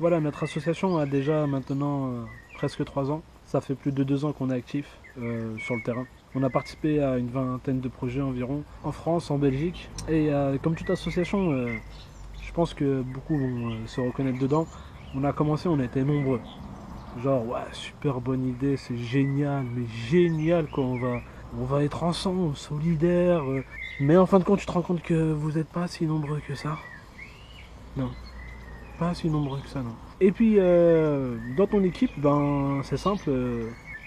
Voilà, notre association a déjà maintenant presque 3 ans. Ça fait plus de 2 ans qu'on est actif sur le terrain. On a participé à une vingtaine de projets environ, en France, en Belgique. Et comme toute association, je pense que beaucoup vont se reconnaître dedans. On a commencé, on était nombreux. Genre, ouais, super bonne idée, c'est génial, mais génial quoi, on va être ensemble, solidaires. Mais en fin de compte, tu te rends compte que vous n'êtes pas si nombreux que ça. Non, pas si nombreux que ça, non. Et puis, dans ton équipe, ben, c'est simple,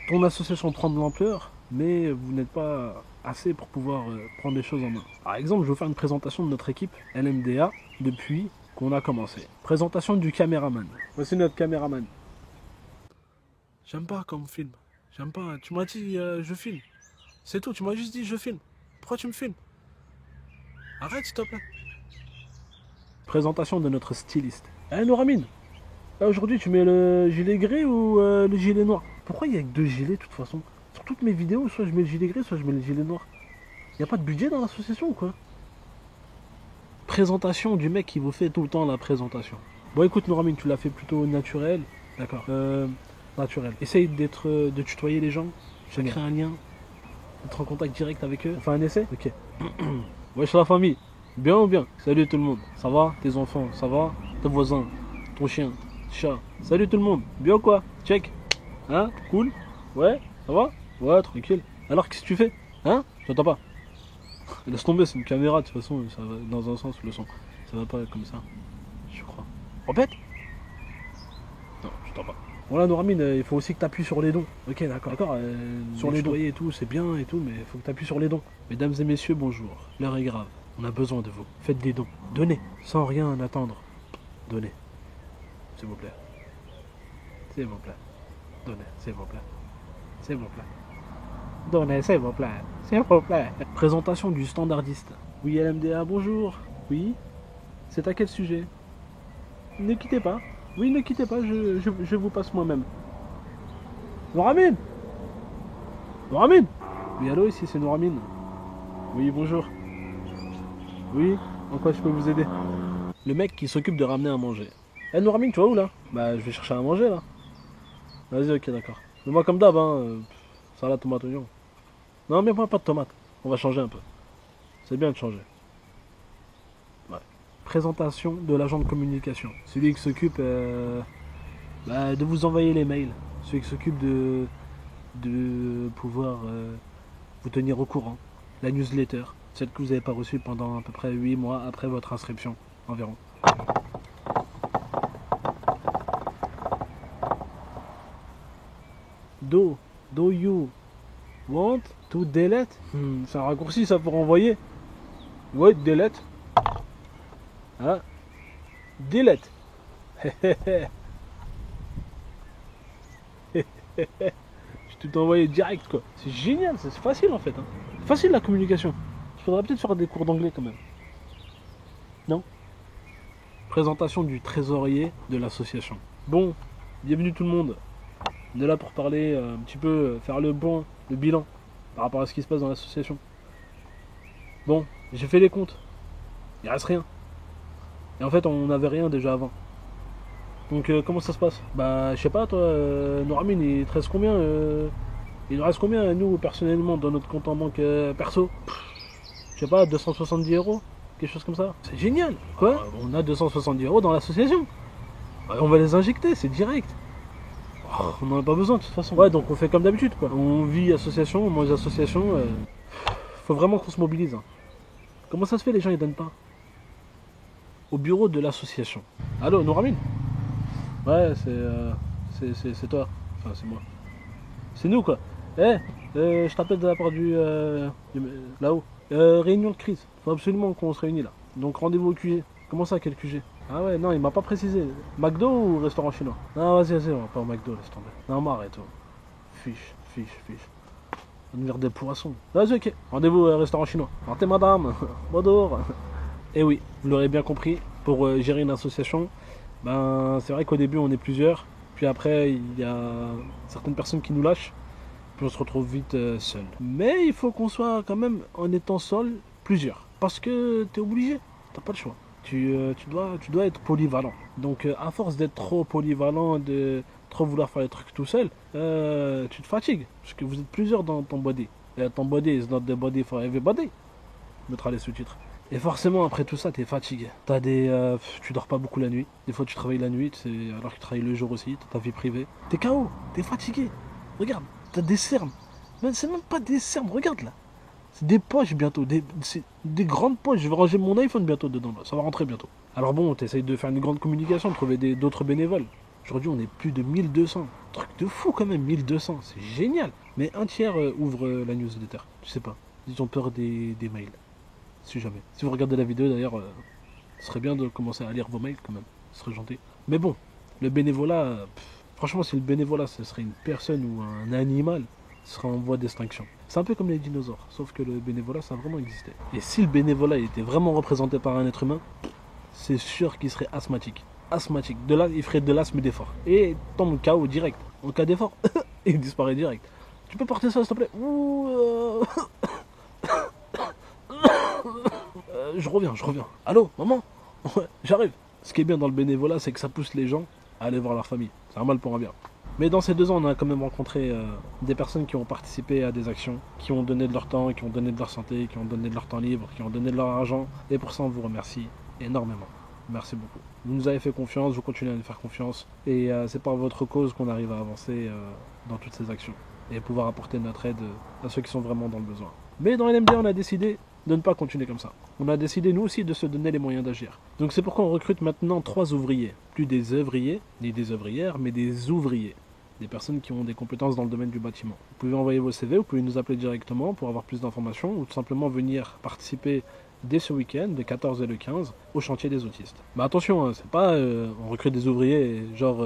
ton association prend de l'ampleur, mais vous n'êtes pas assez pour pouvoir prendre les choses en main. Par exemple, je vais vous faire une présentation de notre équipe LMDA depuis qu'on a commencé. Présentation du caméraman. Voici notre caméraman. J'aime pas quand on me filme. J'aime pas. Tu m'as dit je filme. C'est tout, tu m'as juste dit je filme. Pourquoi tu me filmes? Arrête s'il te plaît. Présentation de notre styliste. Eh Noramine, aujourd'hui tu mets le gilet gris ou le gilet noir? Pourquoi il y a que 2 gilets de toute façon? Sur toutes mes vidéos, soit je mets le gilet gris, soit je mets le gilet noir. Il n'y a pas de budget dans l'association ou quoi? Présentation du mec qui vous fait tout le temps la présentation. Bon écoute Noramine, tu l'as fait plutôt naturel. D'accord. Naturel. Essaye de tutoyer les gens. Je crée un lien. Être en contact direct avec eux. On fait un essai? Ok. Wesh la famille. Bien ou bien? Salut tout le monde. Ça va? Tes enfants? Ça va? Tes voisins? Ton chien? Chat? Salut tout le monde. Bien ou quoi? Check. Hein? Cool? Ouais? Ça va? Ouais, tranquille. Alors qu'est-ce que tu fais? Hein? Je t'entends pas. Laisse tomber, c'est une caméra de toute façon. Ça va dans un sens le son. Ça va pas comme ça. Je crois. Répète? Non, je t'entends pas. Voilà Noramine, il faut aussi que tu appuies sur les dons. Ok, d'accord. D'accord, sur les dons et tout, c'est bien et tout, mais il faut que tu appuies sur les dons. Mesdames et messieurs, bonjour. L'heure est grave. On a besoin de vous. Faites des dons. Donnez, sans rien attendre. Donnez. S'il vous plaît. S'il vous plaît. Donnez, s'il vous plaît. S'il vous plaît. Donnez, s'il vous plaît. S'il vous plaît. Présentation du standardiste. Oui, LMDA, bonjour. Oui. C'est à quel sujet? Ne quittez pas. Oui, ne quittez pas, je vous passe moi-même. Nouramine! Nouramine! Oui, allô, ici c'est Nouramine. Oui, bonjour. Oui, en quoi je peux vous aider? Le mec qui s'occupe de ramener à manger. Eh Nouramine, tu vas où là? Bah, je vais chercher à manger là. Vas-y, ok, d'accord. Mais moi, comme d'hab, hein, salade, tomate, oignon. Non, mais moi, pas de tomate. On va changer un peu. C'est bien de changer. Ouais. Présentation de l'agent de communication. Celui qui s'occupe de vous envoyer les mails. Celui qui s'occupe de pouvoir vous tenir au courant. La newsletter, celle que vous n'avez pas reçue pendant à peu près 8 mois après votre inscription, environ. Do you want to delete? C'est un raccourci ça pour envoyer. Ouais, delete. Ah, delete. Je t'ai envoyé direct quoi. C'est génial, c'est facile en fait. Hein. C'est facile la communication. Il faudrait peut-être faire des cours d'anglais quand même. Non? Présentation du trésorier de l'association. Bon, bienvenue tout le monde. On est là pour parler un petit peu, faire le bilan par rapport à ce qui se passe dans l'association. Bon, j'ai fait les comptes. Il reste rien. Et en fait, on n'avait rien déjà avant. Donc comment ça se passe? Bah je sais pas toi, Noramine, il te reste combien il nous reste combien nous personnellement dans notre compte en banque perso? Je sais pas, 270 euros? Quelque chose comme ça. C'est génial. Quoi? On a 270 euros dans l'association. On va les injecter, c'est direct. On n'en a pas besoin de toute façon. Ouais, donc on fait comme d'habitude quoi. On vit association, on mange association. Faut vraiment qu'on se mobilise. Hein. Comment ça se fait les gens ils donnent pas? Au bureau de l'association. Allô, Noramine? Ouais, c'est toi. Enfin, c'est moi. C'est nous quoi. Je t'appelle de la part là-haut. Réunion de crise. Faut absolument qu'on se réunisse là. Donc rendez-vous au QG. Comment ça, quel QG? Ah ouais, non, il m'a pas précisé. McDo ou restaurant chinois? Non, vas-y, on va pas au McDo, laisse tomber. Non, m'arrête, toi. Fiche. On va devenir des poissons. Vas-y, ok. Rendez-vous au restaurant chinois. Partez, madame. Bonjour. Et oui, vous l'aurez bien compris, pour gérer une association, ben, c'est vrai qu'au début, on est plusieurs. Puis après, il y a certaines personnes qui nous lâchent. Puis on se retrouve vite seul. Mais il faut qu'on soit quand même, en étant seul, plusieurs. Parce que t'es obligé. T'as pas le choix. tu dois être polyvalent. Donc à force d'être trop polyvalent, de trop vouloir faire les trucs tout seul, tu te fatigues. Parce que vous êtes plusieurs dans ton body. Et ton body is not the body for everybody. On mettra les sous-titres. Et forcément, après tout ça, t'es fatigué. Tu dors pas beaucoup la nuit. Des fois, tu travailles la nuit, alors que tu travailles le jour aussi. T'as ta vie privée. T'es KO, t'es fatigué. Regarde, t'as des cernes. Mais c'est même pas des cernes, regarde là. C'est des poches bientôt. C'est des grandes poches. Je vais ranger mon iPhone bientôt dedans. Là. Ça va rentrer bientôt. Alors bon, t'essayes de faire une grande communication, de trouver d'autres bénévoles. Aujourd'hui, on est plus de 1200. Truc de fou quand même, 1200. C'est génial. Mais un tiers ouvre la newsletter. Je sais pas. Ils ont peur des mails. Si jamais. Si vous regardez la vidéo d'ailleurs, ce serait bien de commencer à lire vos mails quand même. Ce serait gentil. Mais bon, le bénévolat, franchement, si le bénévolat ce serait une personne ou un animal, ce serait en voie d'extinction. C'est un peu comme les dinosaures, sauf que le bénévolat, ça a vraiment existé. Et si le bénévolat était vraiment représenté par un être humain, c'est sûr qu'il serait asthmatique. Asthmatique. De là, il ferait de l'asthme d'effort. Et tombe KO direct. En cas d'effort, il disparaît direct. Tu peux porter ça, s'il te plaît? Je reviens. Allô, maman? Ouais, j'arrive. Ce qui est bien dans le bénévolat, c'est que ça pousse les gens à aller voir leur famille. C'est un mal pour un bien. Mais dans ces 2 ans, on a quand même rencontré des personnes qui ont participé à des actions, qui ont donné de leur temps, qui ont donné de leur santé, qui ont donné de leur temps libre, qui ont donné de leur argent. Et pour ça, on vous remercie énormément. Merci beaucoup. Vous nous avez fait confiance, vous continuez à nous faire confiance. Et c'est par votre cause qu'on arrive à avancer dans toutes ces actions. Et pouvoir apporter notre aide à ceux qui sont vraiment dans le besoin. Mais dans LMD, on a décidé de ne pas continuer comme ça. On a décidé nous aussi de se donner les moyens d'agir. Donc c'est pourquoi on recrute maintenant 3 ouvriers. Plus des œuvriers, ni des œuvrières, mais des ouvriers. Des personnes qui ont des compétences dans le domaine du bâtiment. Vous pouvez envoyer vos CV, vous pouvez nous appeler directement pour avoir plus d'informations ou tout simplement venir participer dès ce week-end, le 14 et le 15, au chantier des autistes. Mais attention, c'est pas on recrute des ouvriers, genre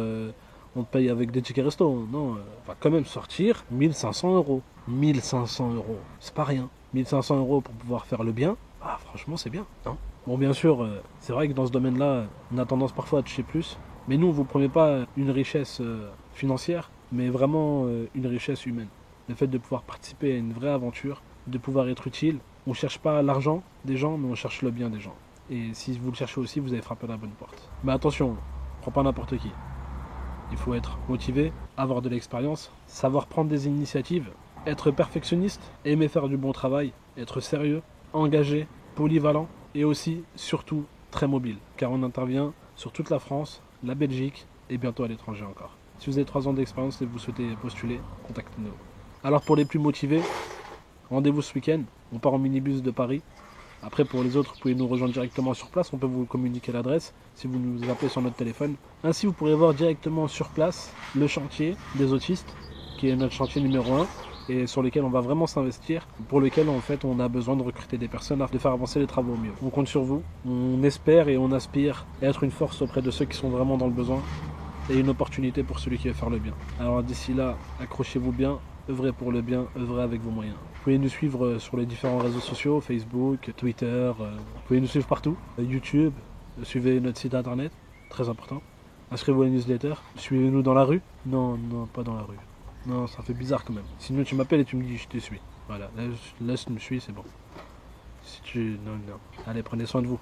on te paye avec des tickets resto. Non, on va quand même sortir 1500 euros. 1500 euros, c'est pas rien. 1500 euros pour pouvoir faire le bien, ah franchement c'est bien. Hein. Bon bien sûr, c'est vrai que dans ce domaine-là, on a tendance parfois à toucher plus. Mais nous, on ne vous promet pas une richesse financière, mais vraiment une richesse humaine. Le fait de pouvoir participer à une vraie aventure, de pouvoir être utile. On ne cherche pas l'argent des gens, mais on cherche le bien des gens. Et si vous le cherchez aussi, vous avez frappé à la bonne porte. Mais attention, prends pas n'importe qui. Il faut être motivé, avoir de l'expérience, savoir prendre des initiatives, être perfectionniste, aimer faire du bon travail, être sérieux, engagé, polyvalent et aussi, surtout, très mobile. Car on intervient sur toute la France, la Belgique et bientôt à l'étranger encore. Si vous avez 3 ans d'expérience et que vous souhaitez postuler, contactez-nous. Alors pour les plus motivés, rendez-vous ce week-end. On part en minibus de Paris. Après pour les autres, vous pouvez nous rejoindre directement sur place. On peut vous communiquer l'adresse si vous nous appelez sur notre téléphone. Ainsi vous pourrez voir directement sur place le chantier des autistes, qui est notre chantier numéro 1. Et sur lesquels on va vraiment s'investir, pour lequel en fait on a besoin de recruter des personnes afin de faire avancer les travaux au mieux. On compte sur vous, on espère et on aspire à être une force auprès de ceux qui sont vraiment dans le besoin et une opportunité pour celui qui veut faire le bien. Alors d'ici là, accrochez-vous bien, œuvrez pour le bien, œuvrez avec vos moyens. Vous pouvez nous suivre sur les différents réseaux sociaux, Facebook, Twitter, vous pouvez nous suivre partout, YouTube, suivez notre site internet, très important. Inscrivez-vous à la newsletter, suivez-nous dans la rue. Non, pas dans la rue. Non, ça fait bizarre quand même. Sinon, tu m'appelles et tu me dis je te suis. Voilà, laisse me suivre, c'est bon. Si tu. Non. Allez, prenez soin de vous.